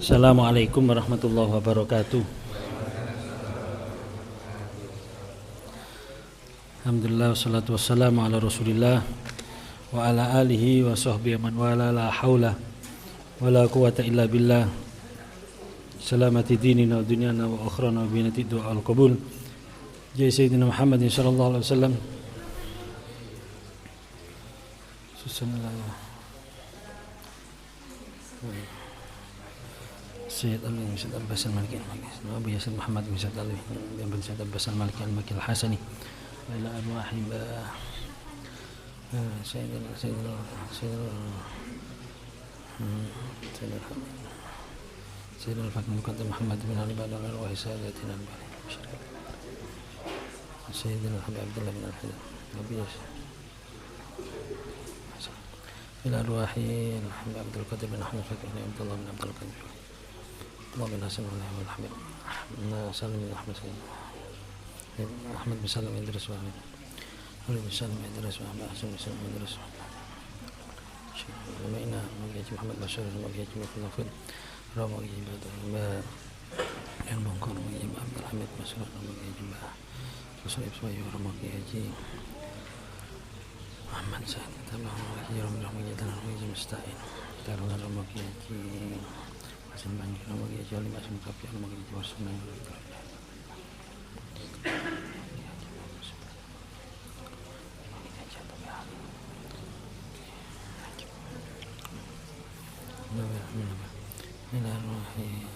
Assalamualaikum warahmatullahi wabarakatuh. Alhamdulillah wassalatu wassalamu ala Rasulillah wa ala alihi wa sahbihi man wala, la haula wala quwata illa billah. Salamati dinina wa dunyana wa akhrana wa binati du'a al-qabul. Jai Sayyidina Muhammadin sallallahu alaihi wasallam. Sayyid al-Sayyid al-Basan Maliki Abu Yasir Muhammad bin Sayyid al-Sayyid al-Basan Maliki al-Maki al-Hasani ila arwahim Sayyid al-Fakir Muqaddam Muhammad bin Ali Badal arwahi Sayyidatina al-Bali Sayyid al-Habib Abdullah bin al-Hidayah Abu Yasir ila arwahi al-Habib Abdul Qadir bin Ahmad Fakir bin Abdullah bin Abdul Qadir Allah bin Hasan bin Habib Salim bin Ahmad Ahmad bin Salim bin Idris wa Ali bin Salim bin Idris wa Hasan bin Salim bin Idris wa Maina Magiyaji Muhammad Bashar Magiyaji Muhammad Rama Magiyaji Badal yang Bongkor Magiyaji Abdul Hamid Masrur Magiyaji Rasul Ibswayu Magiyaji Muhammad Said Tabah Magiyaji Magiyaji Magiyaji Musta'in Taruhan Magiyaji Hasan Banjir Magiyaji Alim Asam Kapi Magiyaji Warsunai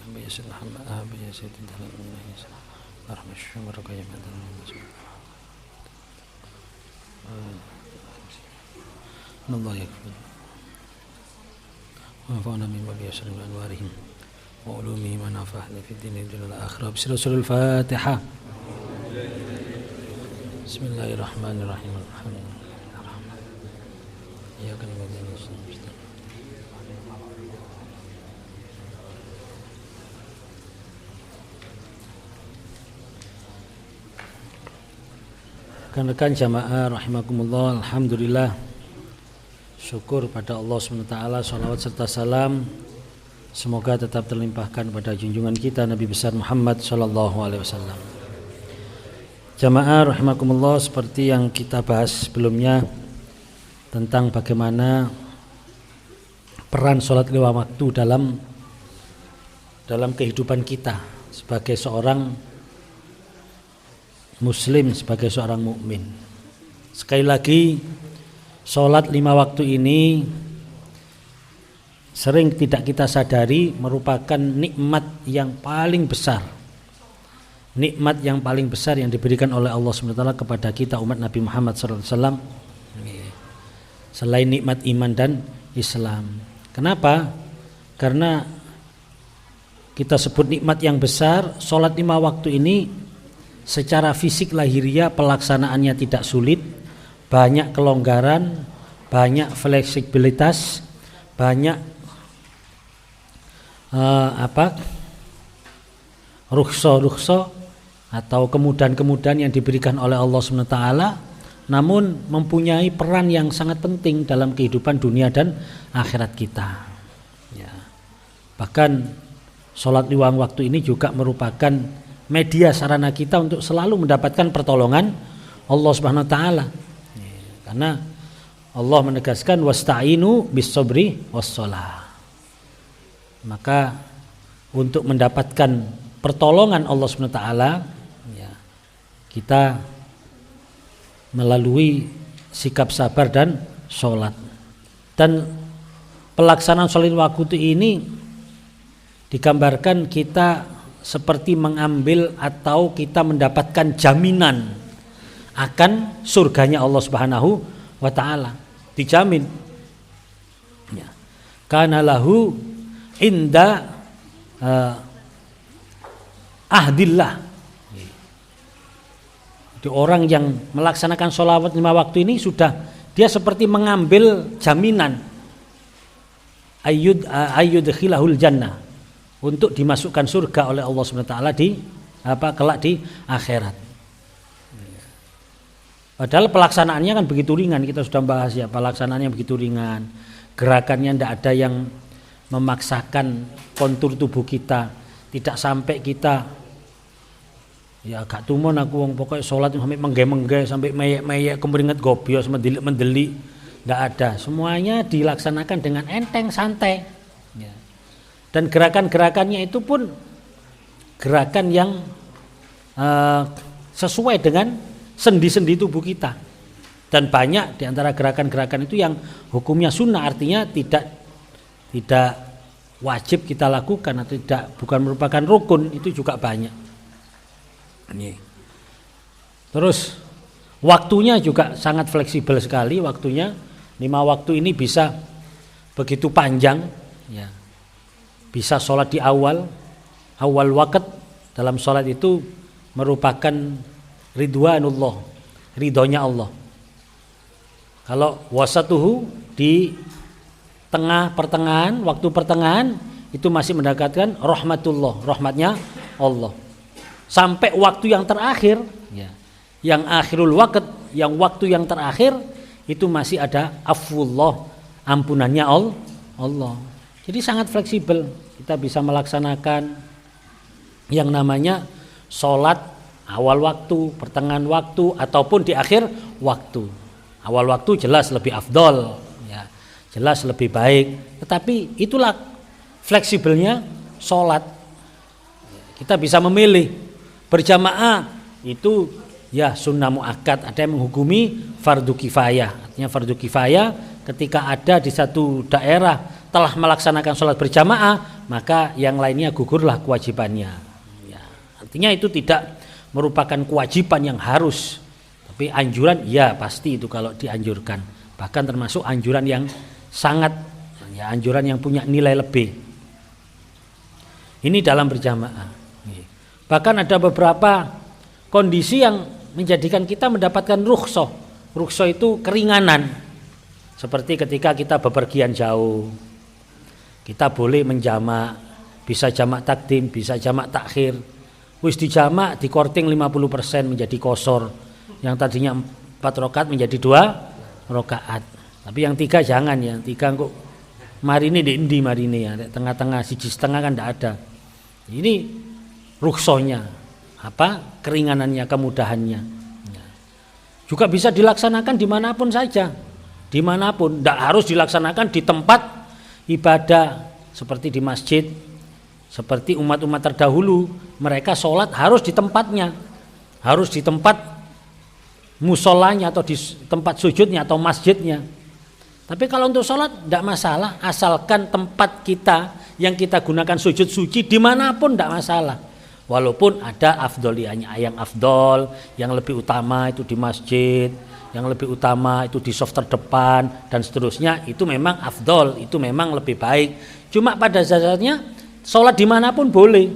Abu Yasir Muhammad Abu Yasir Tidhalan Arhamad Syumar Rukaya Madan Allah yakfir wa fa'ana min Abu Yasir min anwarihim wa ulumihim wa nafa'na fi dini dunia al-akhirah bismillahirrahmanirrahim al-Fatihah. Bismillahirrahmanirrahim. Ya kan rekan-rekan jamaah rahimakumullah, alhamdulillah, syukur pada Allah SWT, salawat serta salam semoga tetap terlimpahkan pada junjungan kita Nabi besar Muhammad SAW. Jamaah rahimakumullah, seperti yang kita bahas sebelumnya tentang bagaimana peran sholat lima waktu dalam kehidupan kita sebagai seorang Muslim, sebagai seorang mukmin. Sekali lagi, sholat lima waktu ini sering tidak kita sadari merupakan nikmat yang paling besar. Nikmat yang paling besar yang diberikan oleh Allah SWT kepada kita umat Nabi Muhammad SAW, selain nikmat iman dan Islam. Kenapa? Karena kita sebut nikmat yang besar. Sholat lima waktu ini secara fisik lahiriah pelaksanaannya tidak sulit, banyak kelonggaran, banyak fleksibilitas, banyak rukhsah atau kemudahan-kemudahan yang diberikan oleh Allah SWT, namun mempunyai peran yang sangat penting dalam kehidupan dunia dan akhirat kita. Ya. Bahkan sholat lima waktu ini juga merupakan media sarana kita untuk selalu mendapatkan pertolongan Allah Subhanahu wa taala. Karena Allah menegaskan wasta'inu bis-sabri was-shalah. Maka untuk mendapatkan pertolongan Allah Subhanahu wa taala, ya, kita melalui sikap sabar dan sholat. Dan pelaksanaan sholat waktu ini digambarkan kita seperti mengambil atau kita mendapatkan jaminan akan surganya Allah Subhanahu wa taala. Dijamin. Ya. Kana lahu inda ahdillah. Jadi orang yang melaksanakan sholawat lima waktu ini sudah dia seperti mengambil jaminan ayyudkhilahul jannah, untuk dimasukkan surga oleh Allah SWT kelak di akhirat. Padahal pelaksanaannya kan begitu ringan, kita sudah bahas ya, pelaksanaannya begitu ringan, gerakannya tidak ada yang memaksakan kontur tubuh kita, tidak sampai kita ya gak tumon aku wong pokoknya sholat sampai mengge-mengge, sampai meyek-meyek kemeringat gobios mendelik-mendelik, ndak ada. Semuanya dilaksanakan dengan enteng santai ya. Dan gerakan-gerakannya itu pun gerakan yang sesuai dengan sendi-sendi tubuh kita. Dan banyak di antara gerakan-gerakan itu yang hukumnya sunnah, artinya tidak wajib kita lakukan atau bukan merupakan rukun, itu juga banyak. Terus waktunya juga sangat fleksibel sekali waktunya. 5 waktu ini bisa begitu panjang ya. Bisa sholat di awal waqt. Dalam sholat itu merupakan ridwanullah, ridhonya Allah. Kalau wasatuhu di tengah pertengahan, waktu pertengahan itu masih mendekatkan rahmatullah, rahmatnya Allah. Sampai waktu yang terakhir ya, yang akhirul waqt, yang waktu yang terakhir itu masih ada afwullah, ampunannya Allah. Jadi sangat fleksibel, kita bisa melaksanakan yang namanya sholat awal waktu, pertengahan waktu, ataupun di akhir waktu. Awal waktu jelas lebih afdol ya, jelas lebih baik, tetapi itulah fleksibelnya sholat. Kita bisa memilih. Berjamaah itu ya sunnah muakkad, ada yang menghukumi fardu kifayah. Artinya fardu kifayah ketika ada di satu daerah telah melaksanakan sholat berjamaah, maka yang lainnya gugurlah kewajibannya ya. Artinya itu tidak merupakan kewajiban yang harus, tapi anjuran ya pasti itu kalau dianjurkan, bahkan termasuk anjuran yang sangat ya, anjuran yang punya nilai lebih. Ini dalam berjamaah. Bahkan ada beberapa kondisi yang menjadikan kita mendapatkan rukhsah. Rukhsah itu keringanan. Seperti ketika kita bepergian jauh, kita boleh menjamak, bisa jamak takdim, bisa jamak takhir. Wis dijamak di korting 50% menjadi kosor. Yang tadinya 4 rakaat menjadi 2 rakaat. Tapi yang 3 jangan ya, 3 kok marine di endi marine ya, tengah-tengah 1,5 kan tidak ada. Ini rukhsahnya, apa keringanannya, kemudahannya. Juga bisa dilaksanakan dimanapun saja, dimanapun, tidak harus dilaksanakan di tempat ibadah seperti di masjid, seperti umat-umat terdahulu, mereka sholat harus di tempatnya, harus di tempat musolanya atau di tempat sujudnya atau masjidnya. Tapi kalau untuk sholat tidak masalah, asalkan tempat kita yang kita gunakan sujud suci dimanapun tidak masalah. Walaupun ada afdoliyahnya, yang afdol, yang lebih utama itu di masjid, yang lebih utama itu di soft terdepan dan seterusnya, itu memang afdol, itu memang lebih baik. Cuma pada dasarnya sholat dimanapun boleh,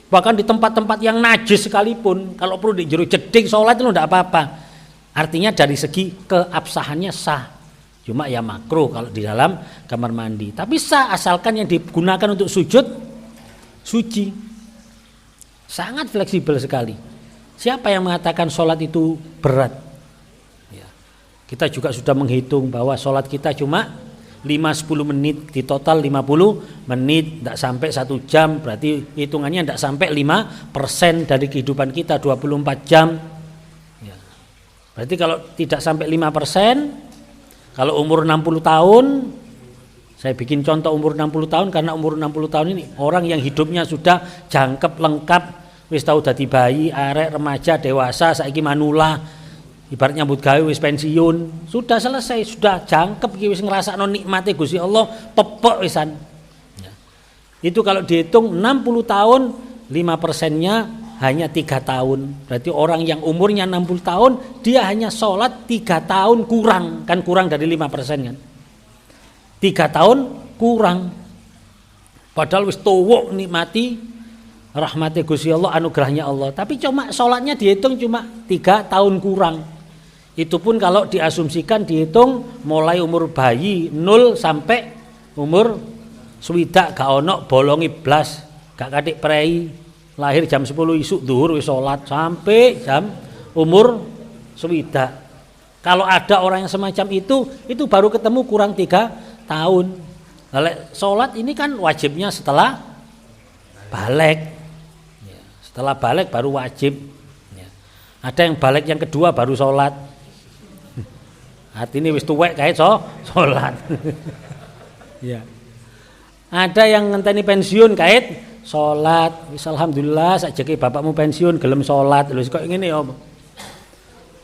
bahkan di tempat-tempat yang najis sekalipun, kalau perlu di jero jeding sholat itu tidak apa-apa. Artinya dari segi keabsahannya sah. Cuma ya makruh kalau di dalam kamar mandi. Tapi sah asalkan yang digunakan untuk sujud suci. Sangat fleksibel sekali. Siapa yang mengatakan sholat itu berat? Ya. Kita juga sudah menghitung bahwa sholat kita cuma 5-10 menit, di total 50 menit, tidak sampai 1 jam, berarti hitungannya tidak sampai 5% dari kehidupan kita 24 jam. Ya. Berarti kalau tidak sampai 5%, kalau umur 60 tahun, saya bikin contoh umur 60 tahun karena umur 60 tahun ini orang yang hidupnya sudah jangkep lengkap, wis tahu dadi bayi, arek, remaja, dewasa, saiki manula, ibarat nyambut gawe wis pensiun, sudah selesai, sudah jangkep iki wis ngrasakno nikmate Gusti Allah, pepek wisan. Ya. Itu kalau dihitung 60 tahun, 5%-nya hanya 3 tahun. Berarti orang yang umurnya 60 tahun dia hanya sholat 3 tahun kurang, kan kurang dari 5% kan. 3 tahun kurang, padahal wis tuwuk nikmati rahmati Gusti Allah, anugerahnya Allah, tapi cuma sholatnya dihitung cuma 3 tahun kurang. Itu pun kalau diasumsikan dihitung mulai umur bayi 0 sampai umur swidak, gak ono bolongi blas, gak katik prei, lahir jam 10 isuk zuhur wis sholat sampai jam umur swidak. Kalau ada orang yang semacam itu baru ketemu kurang 3 tahun. Sholat ini kan wajibnya setelah balik. Ya, setelah balik baru wajib. Ya. Ada yang balik yang kedua baru sholat. Artinya wis tuwek kae sholat. Ya. Ada yang ngenteni pensiun kait sholat. Wis alhamdulillah sakjane bapakmu pensiun gelem sholat. Lho kok ngene ya.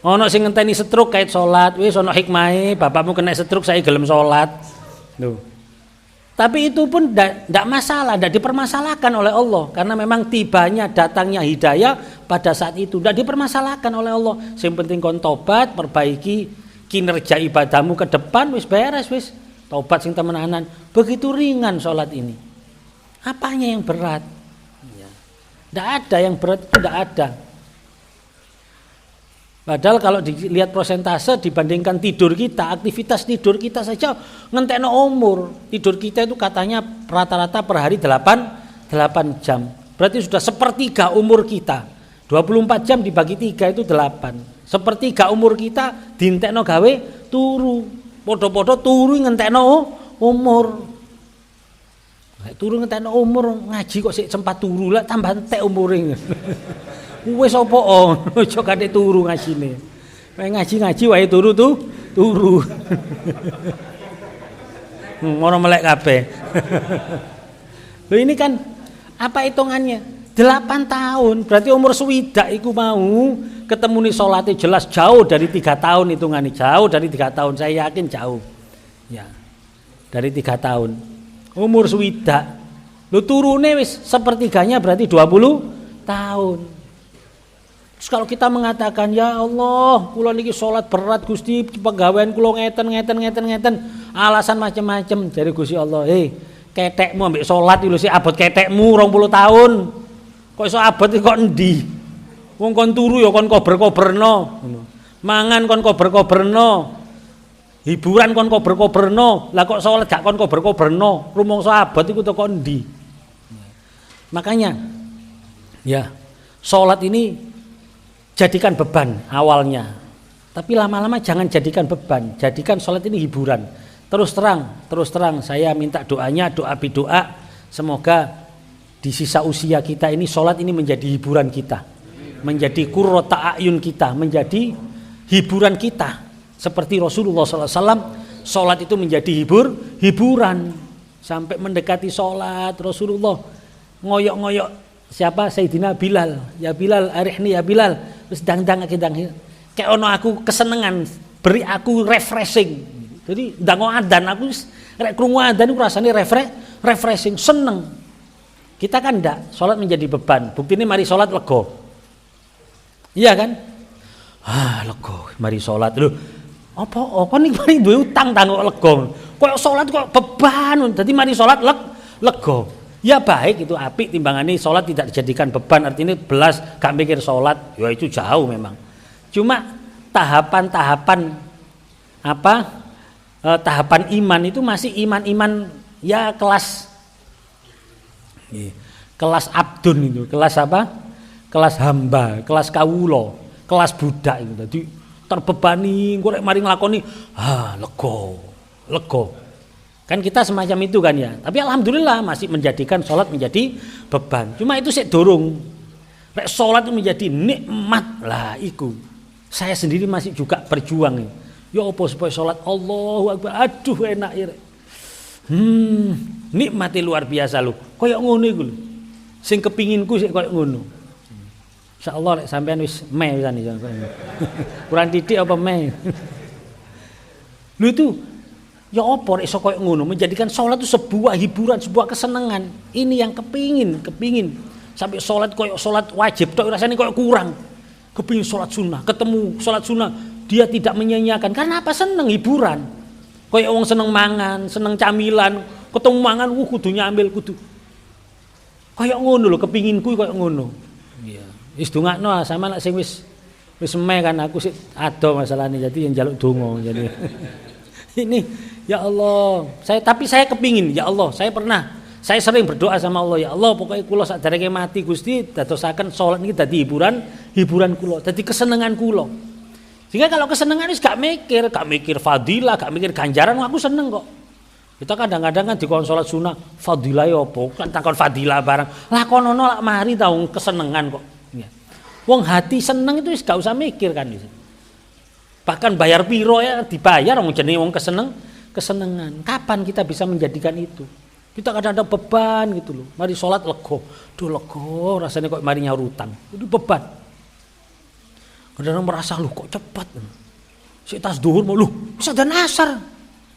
Ono sing ngenteni stroke kait sholat. Wis ono hikmahe bapakmu kena stroke saya gelem sholat. Lho. Tapi itu pun tidak masalah, tidak dipermasalahkan oleh Allah. Karena memang tibanya, datangnya hidayah pada saat itu tidak dipermasalahkan oleh Allah. Yang penting kon tobat, perbaiki kinerja ibadahmu ke depan, wis beres, wis tobat sing temenanan. Begitu ringan sholat ini. Apanya yang berat? Tidak ada yang berat, itu tidak ada. Padahal kalau dilihat persentase dibandingkan tidur kita, aktivitas tidur kita saja ngentekno umur. Tidur kita itu katanya rata-rata per hari 8 jam. Berarti sudah sepertiga umur kita. 24 jam dibagi 3 itu 8. Sepertiga umur kita dientekno gawe turu. Podo-podo turu ngentekno umur. Turu ngentekno umur ngaji kok sik sempat turu lah tambah entek umure. Wis apa aja kate turu ngajine. Ngaji wae turu. Ngono melek kabeh. Lho ini kan apa hitungannya? 8 tahun, berarti umur swidak iku mau ketemu nih salate jelas jauh dari 3 tahun hitungane, jauh dari 3 tahun, saya yakin jauh. Ya. Dari 3 tahun. Umur swidak. Lho turune wis sepertiganya berarti 20 tahun. Terus kalau kita mengatakan ya Allah, kula niki salat berat Gusti, pegawaian kula ngeten, alasan macam-macam dari Gusti Allah. Ketekmu ambek salat iki lho sik abot ketekmu 20 tahun. Kok iso abot iki kok endi? Wong kon turu ya kon kober-koberno. Mangan kon kober-koberno. Hiburan kon kober-koberno. Lah kok salat gak kon kober-koberno. Rumangsa abot iku teko endi? Makanya ya, salat ini jadikan beban awalnya, tapi lama-lama jangan jadikan beban, jadikan sholat ini hiburan. Terus terang saya minta doanya, doa bidoa, semoga di sisa usia kita ini sholat ini menjadi hiburan kita, menjadi qurrata a'yun kita, menjadi hiburan kita. Seperti Rasulullah SAW, sholat itu menjadi hiburan. Sampai mendekati sholat Rasulullah ngoyok-ngoyok siapa? Sayyidina Bilal. Ya Bilal, arihni ya Bilal. Terus dang kayak ono aku kesenengan, beri aku refreshing. Jadi ndang adzan aku rek krungu adzan iku rasane refreshing, seneng. Kita kan ndak, salat menjadi beban. Buktine mari salat lega. Iya kan? Lega mari salat. Lho, apa niki mari duwe utang ta kok lega. Kok salat kok beban. Dadi mari salat lega. Ya baik, itu apik timbangane sholat tidak dijadikan beban, artinya belas gak mikir sholat, ya itu jauh memang. Cuma tahapan-tahapan tahapan iman itu masih iman-iman ya kelas abdun itu, kelas apa? Kelas hamba, kelas kawulo, kelas budak itu. Jadi terbebani, gue mari nglakoni, lego. Kan kita semacam itu kan ya. Tapi alhamdulillah masih menjadikan sholat menjadi beban. Cuma itu sik durung. Nek sholat itu menjadi nikmat lah iku. Saya sendiri masih juga berjuang. Ya apa supaya sholat Allahu Akbar. Aduh enak ya. Nikmati luar biasa lho. Kayak ngono iku lho. Sing kepinginku sik kayak ngono. Insyaallah nek sampean wis meh pisan iki. Kurang titik apa meh. Lho itu ya apa iso koyo ngono, menjadikan sholat itu sebuah hiburan, sebuah kesenangan. Ini yang kepingin sampai sholat koyo sholat wajib tok rasane koyo kurang. Kepingin sholat sunnah, ketemu sholat sunnah, dia tidak menyanyiakan. Karena apa? Seneng hiburan. Koyo wong seneng mangan, seneng camilan, ketemu mangan kudu nyambil kudu. Koyo ngono lho, kepinginku koyo ngono. Iya. Wis dongakno sama nek sing wis meh kan aku sik ado masalahnya, jadi yang njaluk donga jadi. Ini ya Allah, saya kepingin ya Allah, saya sering berdoa sama Allah, ya Allah pokoknya kula sadareke mati Gusti dadosaken salat niki dadi hiburan kula, dadi kesenengan kula. Sehingga kalau kesenengan wis gak mikir fadilah, gak mikir ganjaran, aku seneng kok. Kita kadang-kadang kan dikon salat sunah fadilah ya apa? Kan takon fadilah barang. Lah konono lak mari ta wong kesenengan kok. Ya. Wong hati seneng itu wis gak usah mikir kan. Bahkan bayar piro ya dibayar wong jenenge wong kesenengan. Kapan kita bisa menjadikan itu? Kita kadang-kadang beban gitu loh. Mari salat lego. Duh lego rasanya kok mari nyaur utang. Itu beban. Kadang-kadang merasa lu kok cepet. Si tas duhur mau lu bisa dan asar.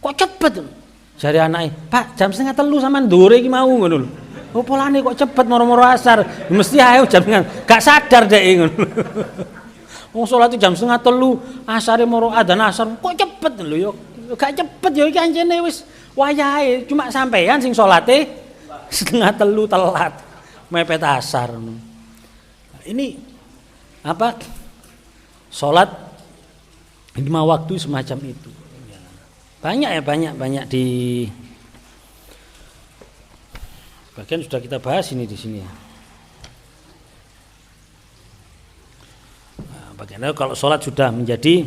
Kok cepet? Jari anaknya, Pak jam 2:30 sampean ndure iki mau ngono lho. Oh polane kok cepet moro-moro asar. Mesti ayo jam 2:30. Gak sadar dek ngono. Wong salat jam 2:30, asare moro adzan asar. Kok cepet lho yo. Gak cepet yo iki anjene wis wayahe. Cuma sampean sing salate 2:30 telat. Mepet asar. Ini apa? Salat 5 waktu semacam itu. Banyak ya banyak di bagian sudah kita bahas ini di sini ya. Nah, bagaimana kalau sholat sudah menjadi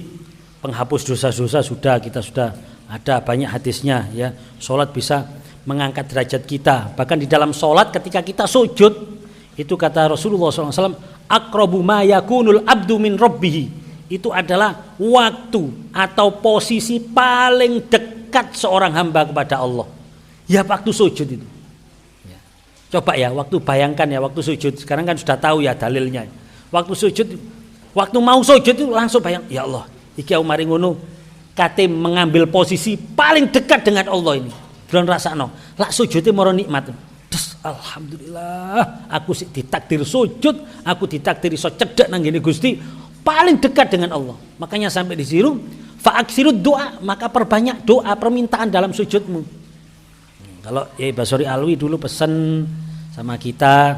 penghapus dosa-dosa kita sudah ada banyak hadisnya ya. Sholat bisa mengangkat derajat kita. Bahkan di dalam sholat ketika kita sujud itu kata Rasulullah SAW, aqrabu ma yakunul abdu min rabbih. Itu adalah waktu atau posisi paling dekat seorang hamba kepada Allah. Ya waktu sujud itu. Ya. Coba ya, waktu bayangkan ya waktu sujud. Sekarang kan sudah tahu ya dalilnya. Waktu sujud, waktu mau sujud itu langsung bayang, ya Allah, iki aku mari ngono kate mengambil posisi paling dekat dengan Allah ini. Belum rasakno. Lak sujudnya moro nikmat. Des, alhamdulillah, aku sih ditakdir sujud, aku ditakdir iso cedhak nang ngene Gusti. Paling dekat dengan Allah. Makanya sampai di situ fa'aksirud doa, maka perbanyak doa permintaan dalam sujudmu. Kalau ya Basori Alwi dulu pesan sama kita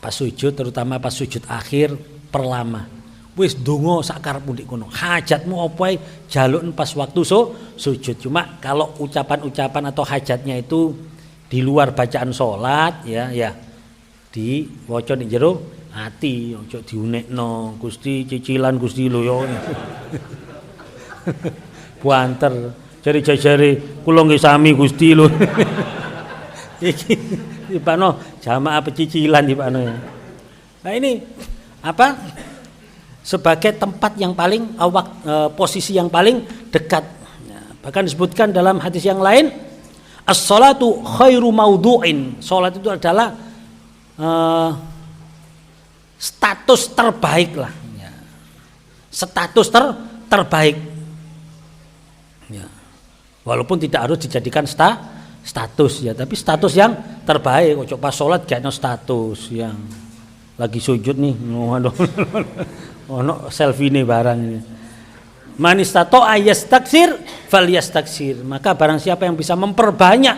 pas sujud, terutama pas sujud akhir perlama. Wis donga sak karepmu ndek kono. Hajatmu apa ae jaluk pas waktu sujud. Cuma kalau ucapan-ucapan atau hajatnya itu di luar bacaan salat ya diwaca ning jero ati, ojo diunekno, Gusti cicilan Gusti lho yo. Buanter, jari-jari kula nggih sami Gusti lho. Iki dipano jamaah pecicilan dipano ya. Nah ini apa? Sebagai tempat yang paling posisi yang paling dekat. Ya, bahkan disebutkan dalam hadis yang lain, as-salatu khairu maudhu'in. Salat itu adalah status terbaik lah ya. Status terbaik ya. Walaupun tidak harus dijadikan status ya, tapi status yang terbaik. Ojo pas sholat gak ada status yang lagi sujud nih ono selfie nih barang ini. Man istata'a yastaksir falyastaksir. Maka barang siapa yang bisa memperbanyak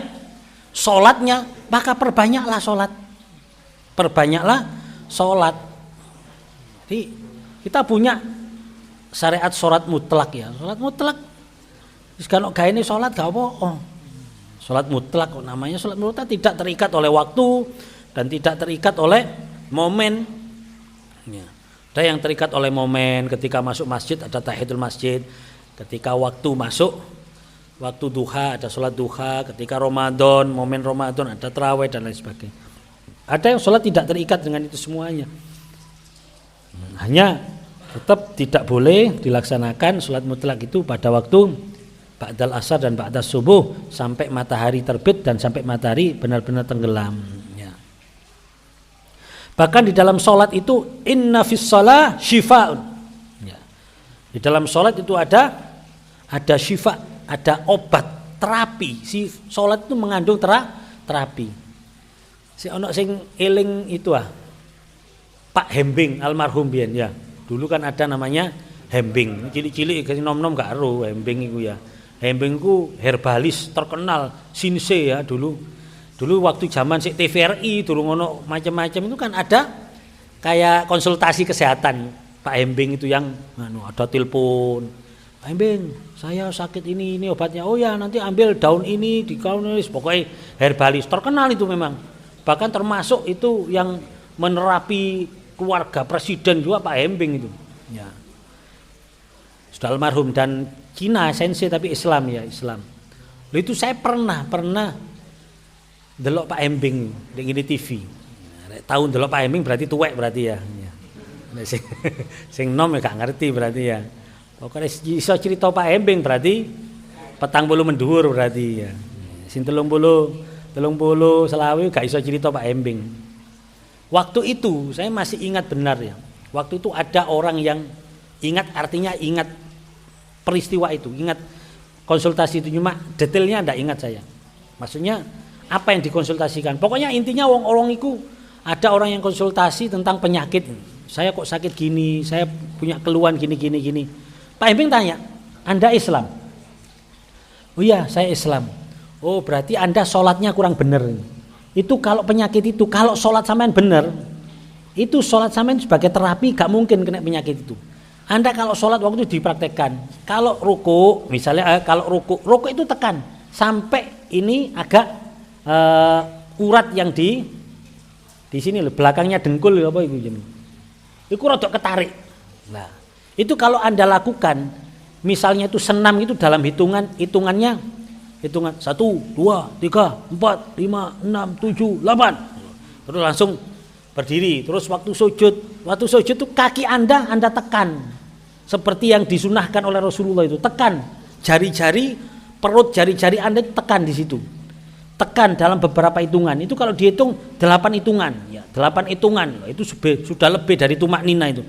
sholatnya, maka perbanyaklah sholat. Perbanyaklah sholat. Jadi kita punya syariat sholat mutlak ya. Sholat mutlak. Kalau gak ini sholat gak apa. Oh, sholat mutlak namanya sholat mutlak, tidak terikat oleh waktu dan tidak terikat oleh momen. Ya. Ada yang terikat oleh momen, ketika masuk masjid ada tahiyatul masjid, ketika waktu masuk waktu duha ada sholat duha, ketika Ramadan momen Ramadan ada tarawih dan lain sebagainya. Ada yang sholat tidak terikat dengan itu semuanya. Hanya tetap tidak boleh dilaksanakan sholat mutlak itu pada waktu ba'dal asar dan ba'das subuh sampai matahari terbit dan sampai matahari benar-benar tenggelam ya. Bahkan di dalam sholat itu inna fis shalah syifa'un ya. Di dalam sholat itu ada syifa, ada obat, terapi. Si sholat itu mengandung terapi. Si ono sing eling itu Pak Hembing almarhum biyen ya. Dulu kan ada namanya Hembing. Cilik-cilik kasih nom-nom gak ero Hembing iku ya. Hembing ku herbalis terkenal sinse ya dulu. Dulu waktu zaman sik TVRI durung ono macam-macam itu kan ada kayak konsultasi kesehatan. Pak Hembing itu yang ada telepon. Pak Hembing, saya sakit ini obatnya. Oh ya, nanti ambil daun ini di kaunis. Pokoknya herbalis terkenal itu memang. Bahkan termasuk itu yang menerapi keluarga presiden juga Pak Hembing itu. Ya. Sudah almarhum dan Cina sensei tapi Islam ya, Islam. Lho itu saya pernah delok Pak Embing di TV. Tahun delok Pak Embing berarti tuwek berarti ya. Sing nom ya gak ngerti berarti ya. Pokoknya iso cerita Pak Embing berarti 40 mendhuwur berarti ya. Sing 30 selawe gak iso cerita Pak Embing. Waktu itu saya masih ingat benar ya. Waktu itu ada orang yang ingat, artinya ingat peristiwa itu, ingat konsultasi itu, cuma detailnya ndak ingat saya. Maksudnya apa yang dikonsultasikan? Pokoknya intinya orang itu ada orang yang konsultasi tentang penyakit. Saya kok sakit gini, saya punya keluhan gini. Pak Embing tanya, Anda Islam? Oh iya, saya Islam. Oh berarti Anda sholatnya kurang benar. Itu kalau penyakit itu, kalau sholat sampean benar, itu sholat sampean sebagai terapi gak mungkin kena penyakit itu. Anda kalau sholat waktu itu dipraktekkan, kalau ruku misalnya, kalau ruku itu tekan sampai ini agak urat yang di sini loh, belakangnya dengkul apa itu jenis. Itu rodok ketarik. Nah, itu kalau Anda lakukan, misalnya itu senam itu dalam hitungan 1, 2, 3, 4, 5, 6, 7, 8. Terus langsung berdiri. Terus waktu sujud itu kaki Anda tekan. Seperti yang disunahkan oleh Rasulullah itu, tekan. Jari-jari perut jari-jari Anda tekan di situ. Tekan dalam beberapa hitungan. Itu kalau dihitung 8 hitungan, ya, 8 hitungan. Itu sudah lebih dari tumak nina itu.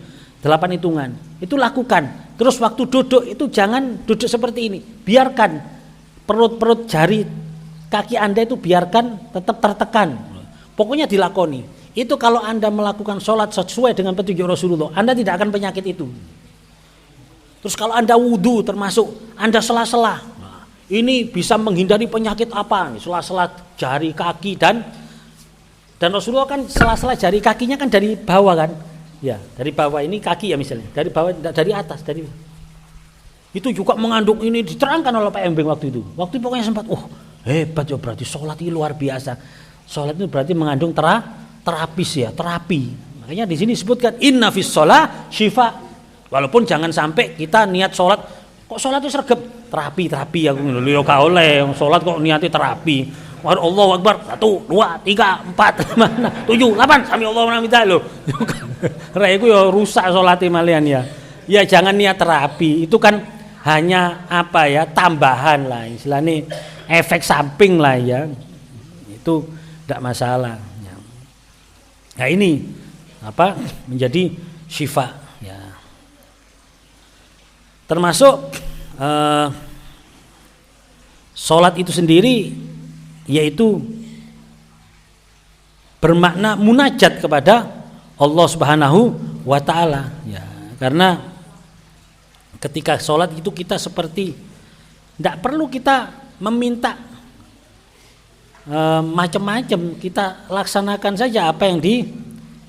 8 hitungan. Itu lakukan. Terus waktu duduk itu jangan duduk seperti ini. Biarkan perut jari kaki Anda itu biarkan tetap tertekan. Pokoknya dilakoni. Itu kalau Anda melakukan sholat sesuai dengan petunjuk Rasulullah, Anda tidak akan penyakit itu. Terus kalau Anda wudu termasuk Anda sela-sela, ini bisa menghindari penyakit apa? Sela-sela jari kaki dan Rasulullah kan sela-sela jari kakinya kan dari bawah kan? Ya, dari bawah ini kaki ya misalnya, dari bawah dari atas dari itu juga mengandung ini diterangkan oleh Pak Embing waktu itu. Waktu itu pokoknya sempat, hebat ya berarti sholat ini luar biasa. Sholat itu berarti mengandung terapis ya, terapi. Makanya di sini disebutkan inna fis sholah syifa. Walaupun jangan sampai kita niat sholat, kok sholat itu sergap terapi aku ngelulio gak oleh sholat kok niatnya terapi. Allahu Akbar 1, 2, 3, 4, 5, 6, 7, 8 sami Allah menamita loh. Raiku ya rusak sholatnya malian ya. Ya jangan niat terapi, itu kan hanya apa ya, tambahan lah istilahnya, efek samping lah ya. Itu tidak masalah. Nah ini apa menjadi syifa ya. Termasuk sholat itu sendiri yaitu bermakna munajat kepada Allah Subhanahu wa taala ya. Karena ketika sholat itu kita seperti tidak perlu kita meminta macam-macam, kita laksanakan saja apa yang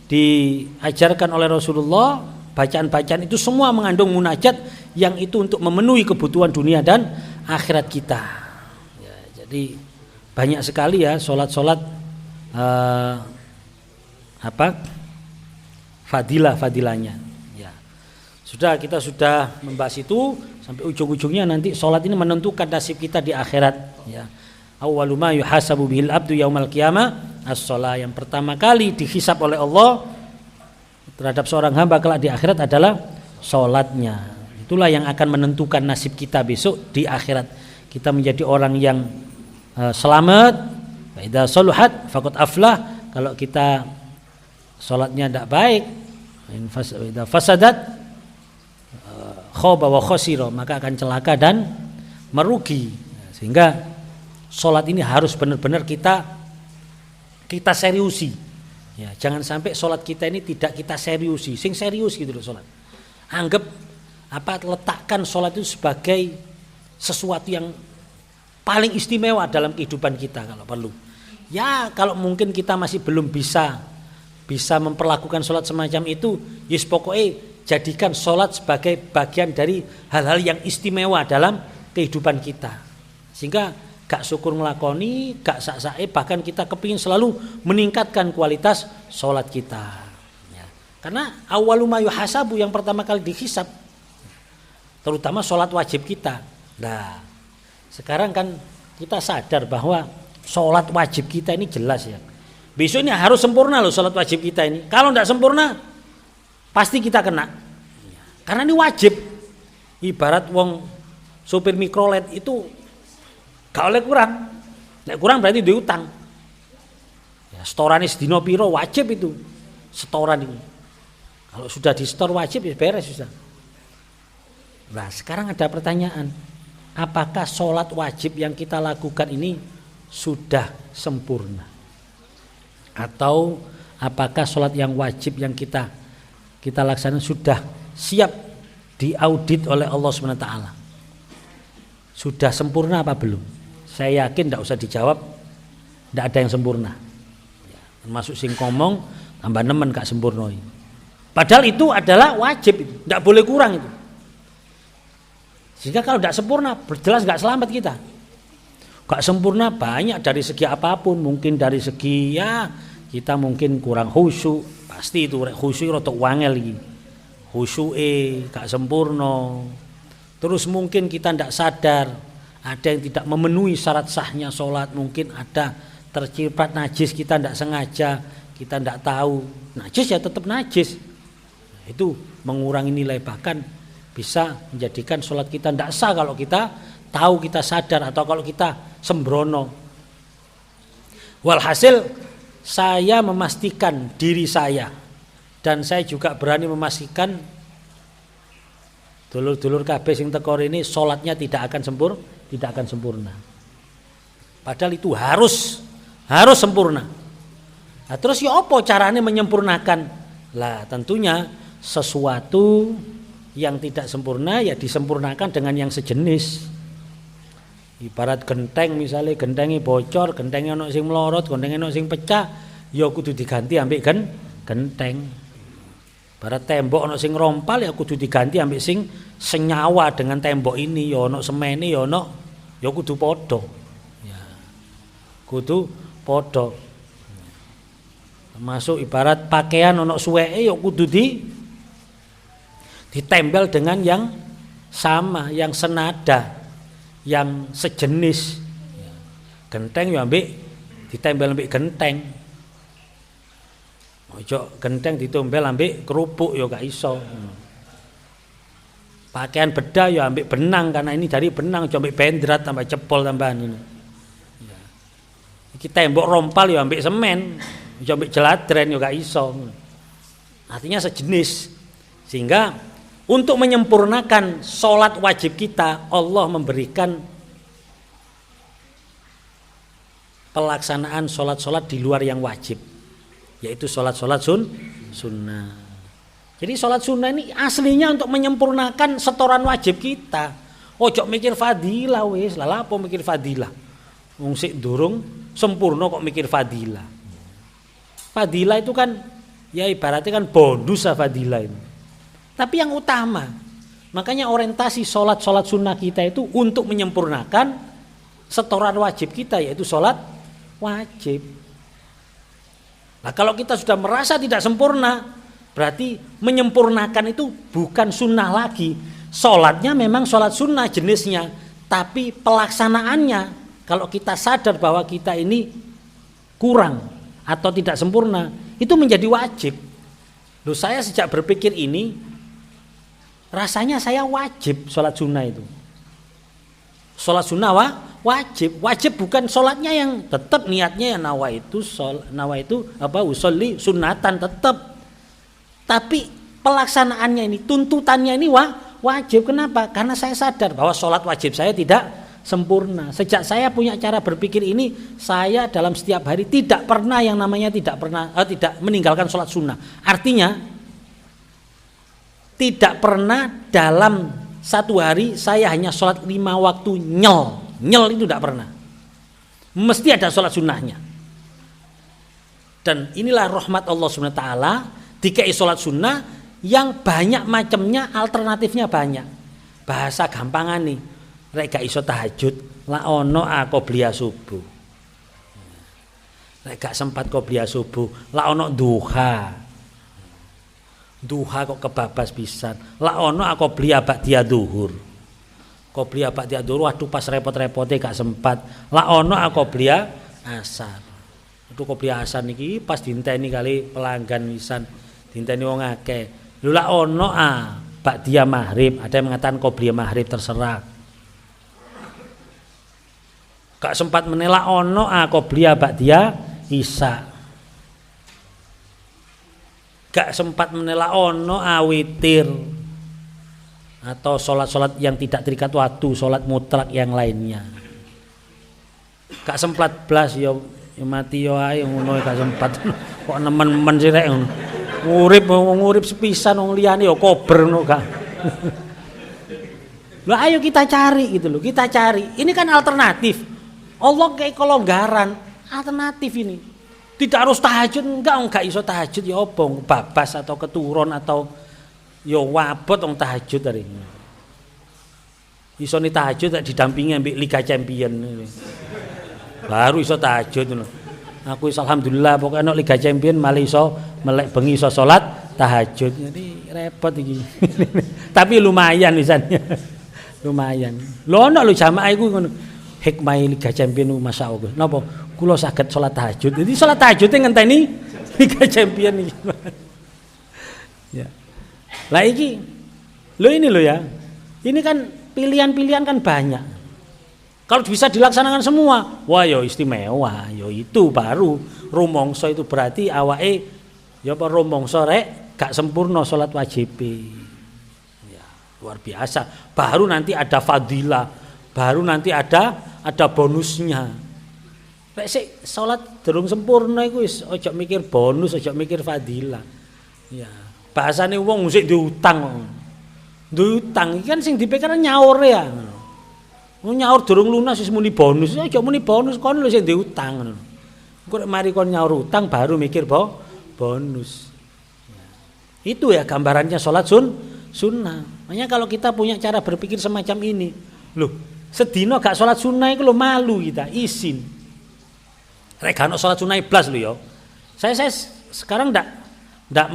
diajarkan oleh Rasulullah. Bacaan-bacaan itu semua mengandung munajat yang itu untuk memenuhi kebutuhan dunia dan akhirat kita ya, jadi banyak sekali ya sholat fadilahnya ya. Kita sudah membahas itu sampai ujung-ujungnya nanti sholat ini menentukan nasib kita di akhirat ya. Awwalu ma yuhasabu bihil abdu yaumal qiyamah as-shalah. Yang pertama kali dihisab oleh Allah terhadap seorang hamba kelak di akhirat adalah sholatnya. Itulah yang akan menentukan nasib kita besok di akhirat. Kita menjadi orang yang selamat. Wa idza saluhat faqad aflah. Kalau kita sholatnya tidak baik, idza fasadat khaba wa khasira, maka akan celaka dan merugi. Sehingga sholat ini harus benar-benar kita seriusi. Ya, jangan sampai sholat kita ini tidak kita seriusi, sing serius gitu loh sholat. Anggap letakkan sholat itu sebagai sesuatu yang paling istimewa dalam kehidupan kita kalau perlu. Ya kalau mungkin kita masih belum bisa memperlakukan sholat semacam itu, yes pokoknya jadikan sholat sebagai bagian dari hal-hal yang istimewa dalam kehidupan kita. Sehingga gak syukur ngelakoni, gak sak-sae, bahkan kita kepingin selalu meningkatkan kualitas sholat kita ya. Karena awwalu ma yuhasabu, yang pertama kali dihisab terutama sholat wajib kita. Nah sekarang kan kita sadar bahwa sholat wajib kita ini jelas ya. Besok ini harus sempurna loh sholat wajib kita ini. Kalau tidak sempurna pasti kita kena. Karena ini wajib. Ibarat wong sopir mikrolet itu gak oleh kurang. Nek kurang berarti diutang. Ya, setoran sedino piro wajib itu. Setoran ini. Kalau sudah di setor wajib ya beres sudah. Nah, sekarang ada pertanyaan. Apakah sholat wajib yang kita lakukan ini sudah sempurna? Atau apakah sholat yang wajib yang kita laksanakan sudah siap diaudit oleh Allah SWT? Sudah sempurna apa belum? Saya yakin tidak usah dijawab, tidak ada yang sempurna. Termasuk sing ngomong tambah nemen gak sempurna. Padahal itu adalah wajib, tidak boleh kurang itu. Sehingga kalau tidak sempurna, jelas gak selamat kita. Gak sempurna banyak dari segi apapun, mungkin dari segi ya kita mungkin kurang khusyuk, pasti itu khusyuk rotok wangel iki. Khusyuke gak sempurna. Terus mungkin kita tidak sadar, ada yang tidak memenuhi syarat sahnya sholat, mungkin ada terciprat najis kita tidak sengaja, kita tidak tahu, najis ya tetap najis. Itu mengurangi nilai, bahkan bisa menjadikan sholat kita tidak sah kalau kita tahu, kita sadar, atau kalau kita sembrono. Walhasil saya memastikan diri saya, dan saya juga berani memastikan dulur-dulur kabeh sing teko ini sholatnya tidak akan sempurna. Padahal itu harus sempurna. Nah, terus ya apa caranya menyempurnakan? Lah tentunya sesuatu yang tidak sempurna ya disempurnakan dengan yang sejenis. Ibarat genteng, misalnya gentengnya bocor, gentengnya ono sing melorot, gentengnya ono sing pecah, ya kudu diganti ambek genteng. Ibarat tembok ono sing rompal ya kudu diganti ambek sing senyawa dengan tembok ini, ya ono semene ya ono, ya kudu padha. Ya. Kudu padha. Termasuk ibarat pakaian ono suweke ya kudu ditempel dengan yang sama, yang senada, yang sejenis. Genteng ya ambek ditempel ambek genteng. Ojo genteng ditempel ambek kerupuk ya gak iso. Pakaian bedah ya ambek benang, karena ini dari benang, ojo ambek bendrat tambah cepol tambahan ini. Ya. Iki tembok rompal ya ambek semen, ojo ambek jeladren ya gak iso. Artinya sejenis. Sehingga untuk menyempurnakan sholat wajib kita, Allah memberikan pelaksanaan sholat-sholat di luar yang wajib, yaitu sholat-sholat sunnah. Jadi sholat sunnah ini aslinya untuk menyempurnakan setoran wajib kita. Ojo mikir fadilah wis, lah apa mikir fadilah? Wong sik durung sempurna kok mikir fadilah. Fadilah itu kan ya ibaratnya kan bonus fadilah itu. Tapi yang utama, makanya orientasi sholat sunnah kita itu untuk menyempurnakan setoran wajib kita, yaitu sholat wajib. Nah kalau kita sudah merasa tidak sempurna, berarti menyempurnakan itu bukan sunnah lagi. Sholatnya memang sholat sunnah jenisnya, tapi pelaksanaannya kalau kita sadar bahwa kita ini kurang atau tidak sempurna, itu menjadi wajib. Loh, saya sejak berpikir ini rasanya saya wajib sholat sunnah itu. Sholat sunnah wajib bukan sholatnya yang tetap niatnya ya nawa itu usolli sunatan tetap. Tapi pelaksanaannya ini, tuntutannya ini wajib. Kenapa? Karena saya sadar bahwa sholat wajib saya tidak sempurna. Sejak saya punya cara berpikir ini, saya dalam setiap hari tidak pernah yang namanya tidak meninggalkan sholat sunnah. Artinya tidak pernah dalam satu hari saya hanya sholat 5 waktu nyel itu tidak pernah. Mesti ada sholat sunnahnya. Dan inilah rahmat Allah SWT, dikai sholat sunnah yang banyak macamnya, alternatifnya banyak. Bahasa gampangan nih, rek gak iso tahajud, la ono qobliyah subuh. Rek gak sempat qobliyah subuh, la ono duha. Duha kok kebabas pisan. La ono qobliyah ba'diyah zuhur. Qobliyah ba'diyah dhuhur, waduh pas repot-repote gak sempat. Lah ono qobliyah asar. Itu qobliyah asar niki pas dinteni kali pelanggan wisan, dinteni wong akeh. Lho lah ono ba'diyah maghrib, ada yang mengatakan qobliyah maghrib terserah. Gak sempat menela ono qobliyah ba'diyah isya. Gak sempat menela ono witir atau sholat-sholat yang tidak terikat waktu, sholat mutlak yang lainnya. Gak sempat blas yo mati yo ae ngono gak sempat. Kok nemen-nemen sih rek ngono. Ngurip sepisan wong liyane yo kober ngono gak. Lah ayo kita cari gitu loh, kita cari. Ini kan alternatif. Allah kayak kelonggaran, alternatif ini. Tidak harus tahajud, enggak iso tahajud ya apa babas atau keturun atau ya wabot wong tahajud dari. Iso ni tahajud tak didampingi ambek Liga Champion. Baru iso tahajud ngono. Aku alhamdulillah pokoknya nek Liga Champion malah iso melek bengi iso salat tahajud. Jadi repot iki. Tapi lumayan misalnya. Lumayan. Lho ono lho jamaah iku ngono. Hikmah Liga Champion masyaallah. Napa? Kula saged salat tahajud. Jadi salat tahajude ngenteni Liga Champion iki. Ya. Lah iki lho ini lho ya. Ini kan pilihan-pilihan kan banyak. Kalau bisa dilaksanakan semua, wah yo istimewa, yo itu baru rumangsa itu berarti awake ya apa rumangsa rek gak sempurna salat wajib. Ya, luar biasa. Baru nanti ada fadilah, baru nanti ada bonusnya. Lek sik salat durung sempurna iku wis aja mikir bonus, aja mikir fadilah. Ya, bahasane wong sik diutang. Diutang iki kan sing dipikir nyaur ya. Nyaur durung lunas wis muni bonus, aja muni bonus kon lho sing diutang ngono. Engko nek mari kon nyaur utang baru mikir bonus. Ya. Itu ya gambarannya salat sunnah. Makanya kalau kita punya cara berpikir semacam ini, loh, sedina gak salat sunnah iku lho malu kita, isin. Rek gak ono salat sunnah blas lho ya. Saya sekarang ndak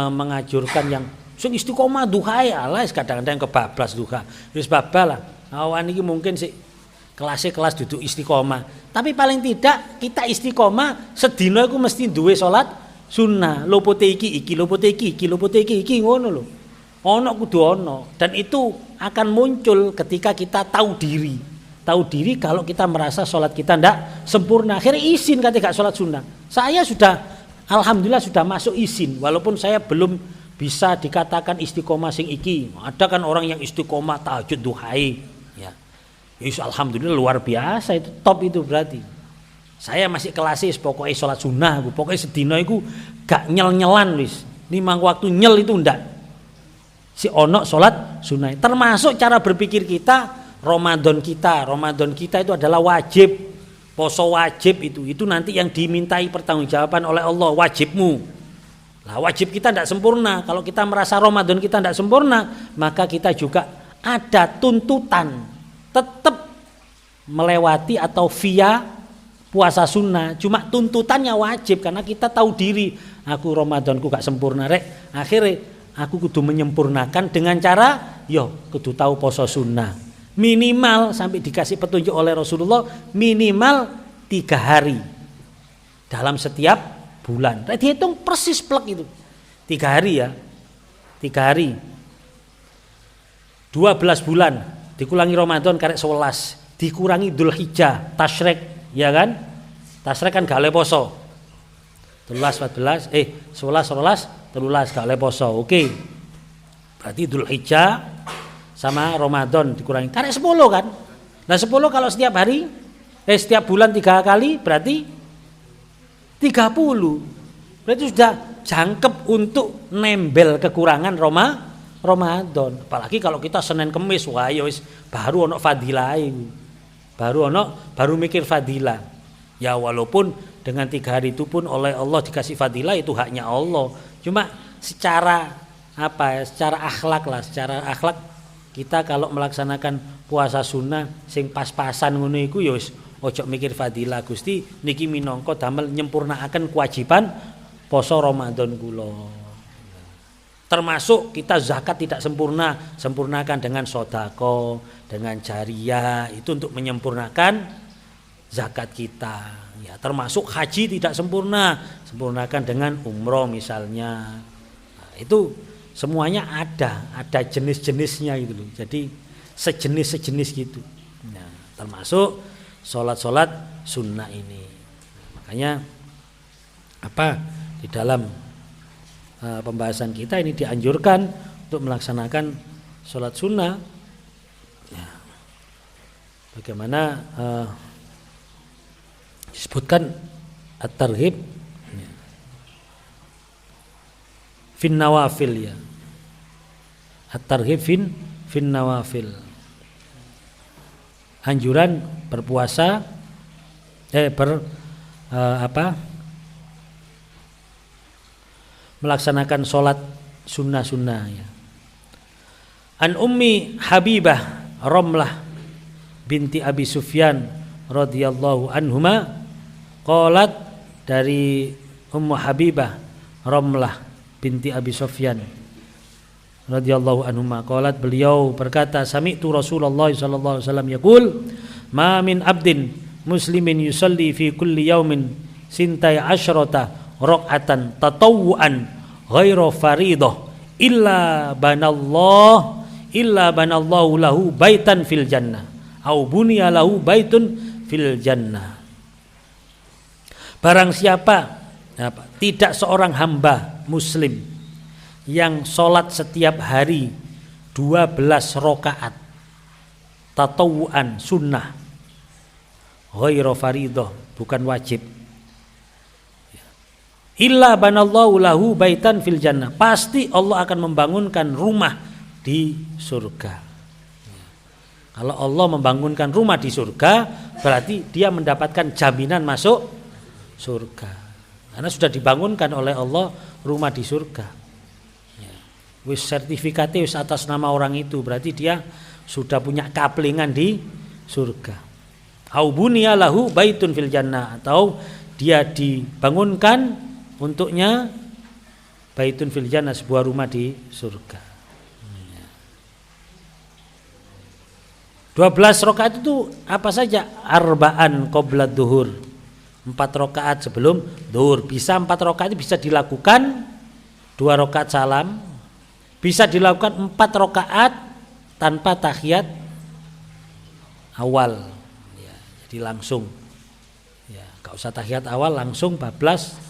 mengajurkan yang sing istiqomah duha ya lah kadang-kadang kebablas duha. Wis babal lah. Awan iki mungkin sih kelas duduk istiqomah. Tapi paling tidak kita istiqomah sedina iku mesti duwe salat sunnah. Lopote iki, lopote iki ngono lho. Ono kudu ono dan itu akan muncul ketika kita tahu diri. Tahu diri kalau kita merasa salat kita ndak sempurna. Akhirnya izin kate gak salat sunnah. Saya sudah alhamdulillah sudah masuk izin walaupun saya belum bisa dikatakan istiqomah sing iki. Ada kan orang yang istiqomah tahajud duhai. Ya. Yes, alhamdulillah luar biasa itu top itu berarti. Saya masih kelasis pokoknya salat sunnah, pokoknya sedina iku gak nyel-nyelan wis. 5 waktu nyel itu ndak. Si ono salat sunnah. Termasuk cara berpikir kita, Ramadan kita itu adalah wajib. Poso wajib itu nanti yang dimintai pertanggungjawaban oleh Allah, wajibmu. Lah wajib kita tidak sempurna. Kalau kita merasa Ramadan kita tidak sempurna, maka kita juga ada tuntutan tetap melewati atau via puasa sunnah. Cuma tuntutannya wajib karena kita tahu diri. Aku Ramadanku gak sempurna rek. Akhirnya aku kudu menyempurnakan dengan cara kudu tahu poso sunnah. Minimal sampai dikasih petunjuk oleh Rasulullah minimal 3 hari dalam setiap bulan. Dihitung persis plek itu. 3 hari ya. 3 hari. 12 bulan dikurangi Ramadan karek 11, dikurangi Dzulhijjah, Tasyrik, ya kan? Tasyrik kan gak oleh poso. 11 14 11 12 13 gak oleh poso. Oke. Berarti Dzulhijjah sama Ramadan dikurangi karek 10 kan? Nah 10 kalau setiap hari setiap bulan 3 kali berarti 30. Berarti sudah jangkep untuk nembel kekurangan Ramadan. Apalagi kalau kita Senin Kemis wah ya wis baru ono fadilah. Baru mikir fadilah. Ya walaupun dengan 3 hari itu pun oleh Allah dikasih fadilah itu haknya Allah. Cuma secara secara akhlak kita kalau melaksanakan puasa sunnah sing pas-pasan ngono iku ya wis ojo mikir fadilah Gusti niki minangka damel nyempurnaaken kewajiban poso Ramadan kula. Termasuk kita zakat tidak sempurna, sempurnakan dengan sodako, dengan jariyah, itu untuk menyempurnakan zakat kita. Ya, termasuk haji tidak sempurna, sempurnakan dengan umroh misalnya. Nah, itu semuanya ada jenis-jenisnya gitu loh. Jadi sejenis gitu. Nah, termasuk sholat sunnah ini. Makanya di dalam pembahasan kita ini dianjurkan untuk melaksanakan sholat sunnah. Ya. Bagaimana disebutkan at-targhib ya. Fin nawafil ya. At-targhib fin nawafil. Anjuran berpuasa melaksanakan sholat sunnah ya. An Ummi Habibah Ramlah binti Abi Sufyan radhiyallahu anhuma qalat, dari Ummu Habibah Ramlah binti Abi Sufyan radhiyallahu anhuma qalat, beliau berkata, sami'tu Rasulullah sallallahu alaihi wasallam yaqul, ma min abdin muslimin yusalli fi kulli yaumin sintai asyrata raq'atan tatawwuan ghairu faridah illa banallahu lahu baitan fil jannah au buniya lahu baitun fil jannah. Barang siapa tidak seorang hamba muslim yang sholat setiap hari 12 rakaat tatawuan sunnah, ghairu faridah, bukan wajib, illa banallahu lahu baitan fil jannah, pasti Allah akan membangunkan rumah di surga. Kalau Allah membangunkan rumah di surga, berarti dia mendapatkan jaminan masuk surga, karena sudah dibangunkan oleh Allah rumah di surga. Wis sertifikatnya wis atas nama orang itu, berarti dia sudah punya kaplingan di surga. Au buniya lahu baitun fil jannah, atau dia dibangunkan untuknya baitun fil jannah, sebuah rumah di surga. 12 rakaat itu apa saja? Arba'an qabla duhur, 4 rakaat sebelum duhur. Bisa 4 rakaat itu bisa dilakukan 2 rakaat salam, bisa dilakukan 4 rakaat tanpa tahiyat awal ya, jadi langsung ya, gak usah tahiyat awal, langsung bablas.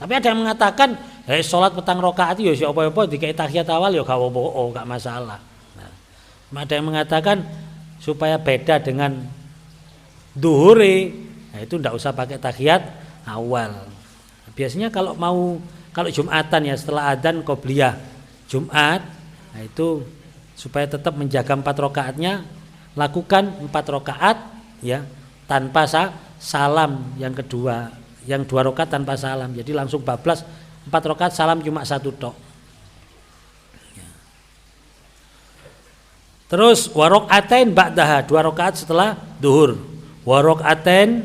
Tapi ada yang mengatakan sholat petang rakaat ya apa-apa dikai tahiyat awal ya gak apa-apa, gak masalah. Nah, ada yang mengatakan supaya beda dengan duhure, nah itu ndak usah pakai tahiyat awal. Biasanya kalau Jumatan ya, setelah adzan qobliyah Jumat, nah itu supaya tetap menjaga 4 rakaatnya, lakukan 4 rakaat ya tanpa salam, yang kedua, yang 2 rakaat tanpa salam, jadi langsung bablas 4 rakaat, salam cuma 1 tok. Terus warok'atain ba'daha, 2 rakaat setelah duhur. Warok'atain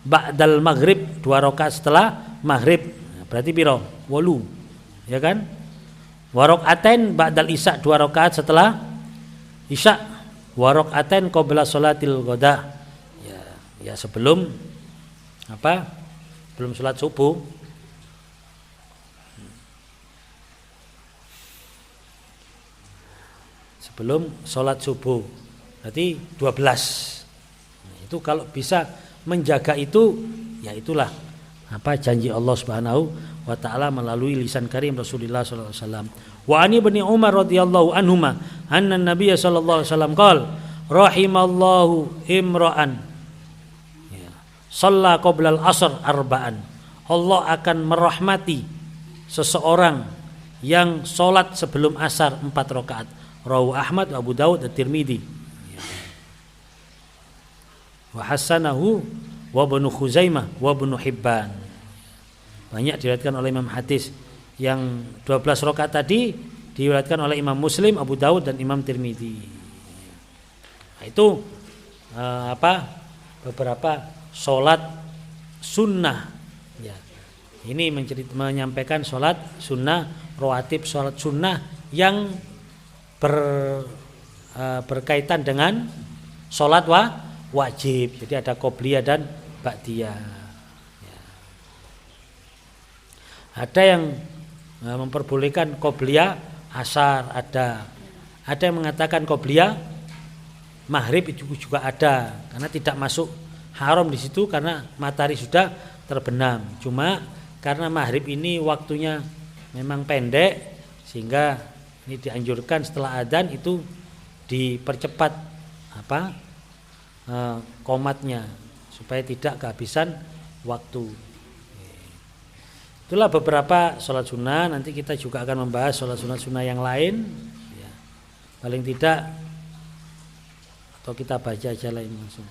ba'dal maghrib, 2 rakaat setelah maghrib. Berarti piro? 8. Ya kan? Warok'atain ba'dal isya, 2 rakaat setelah isya. Warok'atain qabla sholatil ghada. Ya sebelum belum sholat subuh. Sebelum sholat subuh, berarti 12. Nah, itu kalau bisa menjaga itu, ya itulah janji Allah Subhanahu wa taala melalui lisan karim Rasulullah sallallahu alaihi wasallam. Wa ani ibni Umar radhiyallahu anhuma anna Nabiy sallallahu alaihi wasallam qala rahimallahu imra'an ya, shalla qabla al-asr arba'an. Allah akan merahmati seseorang yang sholat sebelum asar 4 rakaat. Rawahu Ahmad, Abu Daud, dan Tirmidzi. Wa hasanahu wa Ibnu Khuzaimah wa Ibnu Hibban. Banyak diriwayatkan oleh Imam hadis. Yang 12 rakaat tadi diriwayatkan oleh Imam Muslim, Abu Daud, dan Imam Tirmidzi. Nah, itu beberapa sholat sunnah ya, Ini menyampaikan sholat sunnah rawatib, sholat sunnah yang berkaitan dengan sholat wajib. Jadi ada qobliyah dan ba'diyah. Ya. Ada yang memperbolehkan qobliyah asar, ada yang mengatakan qobliyah maghrib itu juga ada, karena tidak masuk haram di situ karena matahari sudah terbenam. Cuma karena maghrib ini waktunya memang pendek, sehingga ini dianjurkan setelah adzan itu dipercepat qomatnya supaya tidak kehabisan waktu. Itulah beberapa sholat sunnah. Nanti kita juga akan membahas sholat sunnah yang lain. Ya. Paling tidak atau kita baca aja lain langsung.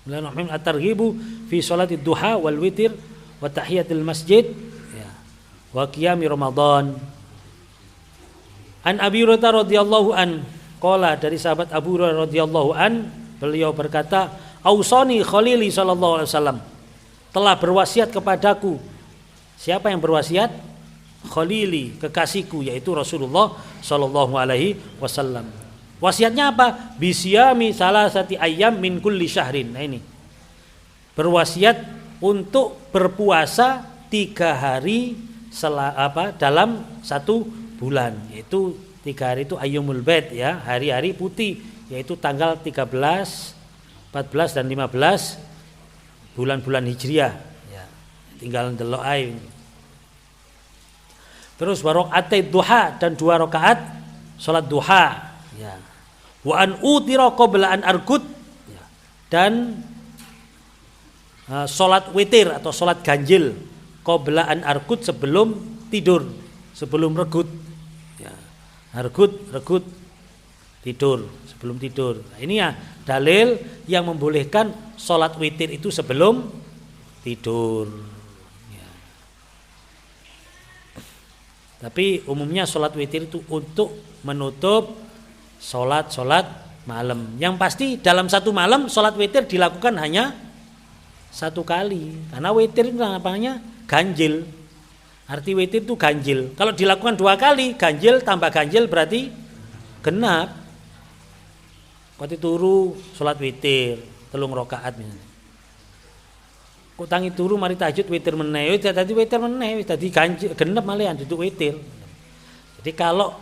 Bismillahirrahmanirrahim. At-targhibu fi sholatid duha wal witir wa tahiyatil masjid, ya, wa qiyami Ramadan. An Abi Hurairah radhiyallahu an, qala, dari sahabat Abu Hurairah radhiyallahu an, beliau berkata, ausani khalili sallallahu alaihi wasallam, telah berwasiat kepadaku. Siapa yang berwasiat? Khalili, kekasihku, yaitu Rasulullah sallallahu alaihi wasallam. Wasiatnya apa? Bisyami salasati ayyam min kulli syahrin. Nah ini. Berwasiat untuk berpuasa 3 hari dalam 1 bulan, yaitu 3 hari itu ayyumul bait, ya, hari-hari putih, yaitu tanggal 13, 14 dan 15 bulan-bulan Hijriah, ya. Tinggal ndelok ae. Terus waraqatai duha, dan 2 rakaat salat duha, ya. Wa an utira qabla an arqud, ya. Dan salat witir atau salat ganjil qabla an arqud, sebelum tidur, sebelum regut, ya. Regut tidur, sebelum tidur. Nah, ini ya dalil yang membolehkan salat witir itu sebelum tidur, ya. Tapi umumnya salat witir itu untuk menutup salat malam. Yang pasti dalam 1 malam salat witir dilakukan hanya 1 kali, karena witir itu namanya ganjil. Arti witir itu ganjil. Kalau dilakukan 2 kali, ganjil tambah ganjil berarti genap. Koti turu salat witir 3 rakaat misalnya. Kok tangi turu mari tahajud witir meneh, wis dadi witir meneh, wis dadi ganjil genep malihan duduk witir. Jadi kalau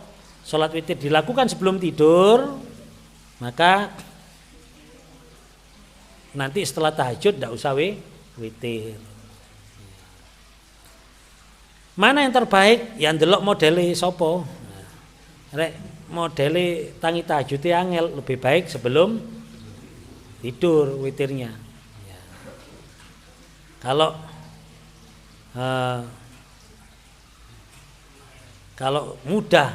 salat witir dilakukan sebelum tidur, maka nanti setelah tahajud tidak usah witir. Mana yang terbaik? Yang ndelok modele sapa. Rek modele tangi tahajud angel, lebih baik sebelum tidur witirnya. Kalau mudah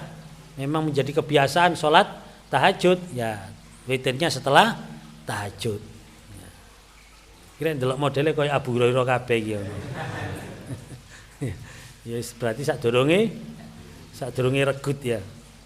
memang menjadi kebiasaan sholat tahajud, ya witirnya setelah tahajud. Kira ndelok modele koyo Abu Hurairah kabeh iki. Ya berarti sadurunge regut, ya.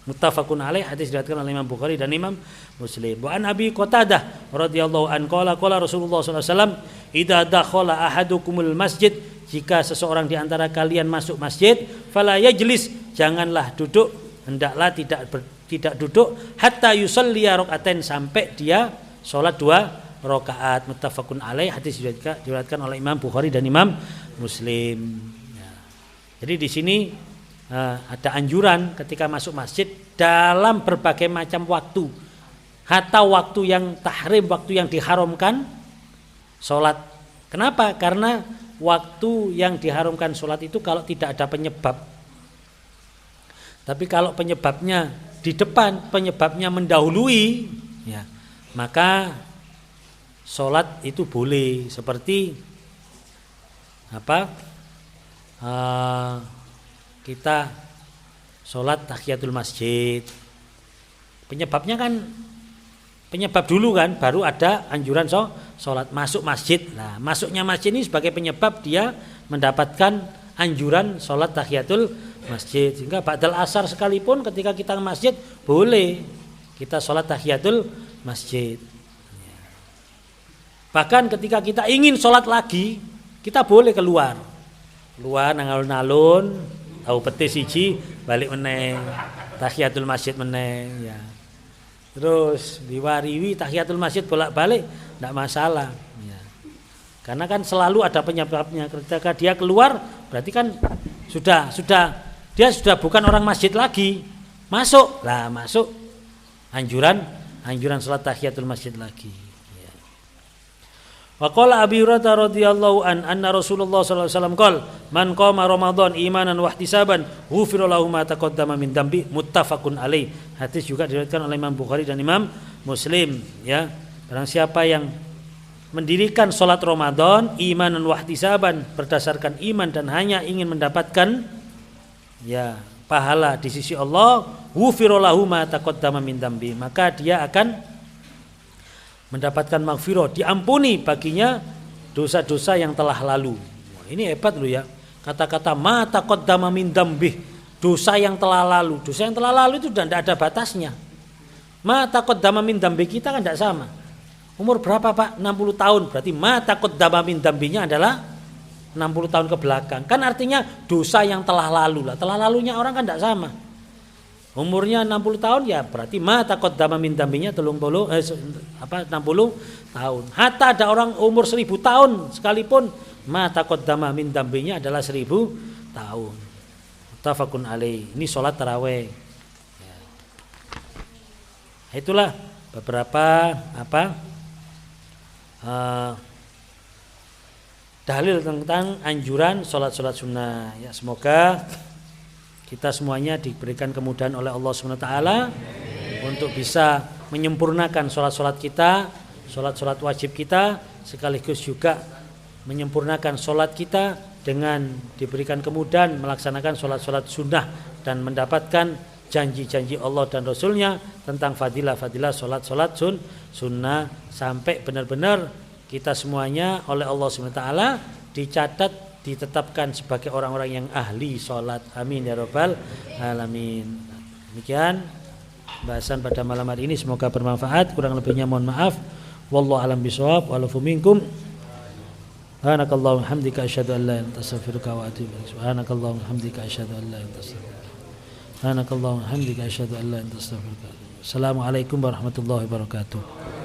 Muttafaqun alaih, hadis diriwayatkan oleh Imam Bukhari dan Imam Muslim. Wa an Abi Qatadah radhiyallahu an qala Rasulullah sallallahu alaihi wasallam, idza dakhala ahadukumul masjid, jika seseorang di antara kalian masuk masjid, fala yajlis, janganlah duduk, hendaklah tidak duduk, hatta yusalli rakaatain, sampai dia salat 2 rakaat. Muttafaqun alaih, hadis diriwayatkan oleh Imam Bukhari dan Imam Muslim. Ya. Jadi di sini ada anjuran ketika masuk masjid dalam berbagai macam waktu, hatta waktu yang tahrim, waktu yang diharamkan sholat. Kenapa? Karena waktu yang diharamkan sholat itu kalau tidak ada penyebab. Tapi kalau penyebabnya di depan, penyebabnya mendahului, ya, maka sholat itu boleh. Seperti kita sholat tahiyatul masjid, penyebabnya kan penyebab dulu kan, baru ada anjuran sholat masuk masjid. Nah, masuknya masjid ini sebagai penyebab dia mendapatkan anjuran sholat tahiyatul masjid. Sehingga ba'dal asar sekalipun ketika kita ke masjid boleh kita sholat tahiyatul masjid. Bahkan ketika kita ingin sholat lagi, kita boleh keluar. Keluar nang alun-alun, tahu petis siji, balik meneh. Tahiyatul masjid meneh ya. Terus diwariwi tahiyatul masjid bolak-balik enggak masalah ya. Karena kan selalu ada penyebabnya. Ketika dia keluar berarti kan sudah dia sudah bukan orang masjid lagi. Masuk anjuran salat tahiyatul masjid lagi ya. Wa qala Abi Hurairah radhiyallahu anna Rasulullah sallallahu alaihi wasallam qala man qama Ramadan imanan wa ihtisaban ghufira lahu ma taqaddama min dambi muttafaqun alaih. Hadis juga diriwayatkan oleh Imam Bukhari dan Imam Muslim ya. Barang siapa yang mendirikan salat Ramadan imanan wa ihtisaban berdasarkan iman dan hanya ingin mendapatkan ya pahala di sisi Allah, ghufira lahu ma taqaddama min dambi, maka dia akan mendapatkan maghfirah, diampuni baginya dosa-dosa yang telah lalu. Wah, ini hebat loh ya. Kata-kata ma taqaddama min dambi, dosa yang telah lalu. Dosa yang telah lalu itu sudah tidak ada batasnya. Ma taqaddama min dambi kita kan tidak sama. Umur berapa Pak? 60 tahun. Berarti ma taqaddama min dambinya adalah 60 tahun ke belakang. Kan artinya dosa yang telah lalu lah. Telah lalunya orang kan tidak sama. Umurnya 60 tahun ya berarti ma taqaddama min dambinya 60 tahun. Hatta ada orang umur 1000 tahun sekalipun ma taqaddama min dambinya adalah 1000 tahun. Muttafaqun alaih. Ini salat tarawih. Ya. Itulah beberapa dalil tentang anjuran salat-salat sunnah. Ya, semoga kita semuanya diberikan kemudahan oleh Allah SWT untuk bisa menyempurnakan sholat-sholat kita, sholat-sholat wajib kita, sekaligus juga menyempurnakan sholat kita dengan diberikan kemudahan melaksanakan sholat-sholat sunnah dan mendapatkan janji-janji Allah dan Rasulnya tentang fadilah-fadilah sholat-sholat sunnah sampai benar-benar kita semuanya oleh Allah SWT dicatat, ditetapkan sebagai orang-orang yang ahli sholat. Amin ya rabbal alamin. Demikian bahasan pada malam hari ini, semoga bermanfaat. Kurang lebihnya mohon maaf. Wallahu alam bisawab. Wa'alafu minkum. Subhanakallahumma hamdika asyhadu an la ilaha illa anta astaghfiruka wa atubu ilaik. Subhanakallahumma hamdika asyhadu an la ilaha illa anta astaghfiruka. Subhanakallahumma hamdika asyhadu an la ilaha illa anta astaghfiruka. Assalamualaikum warahmatullahi wabarakatuh.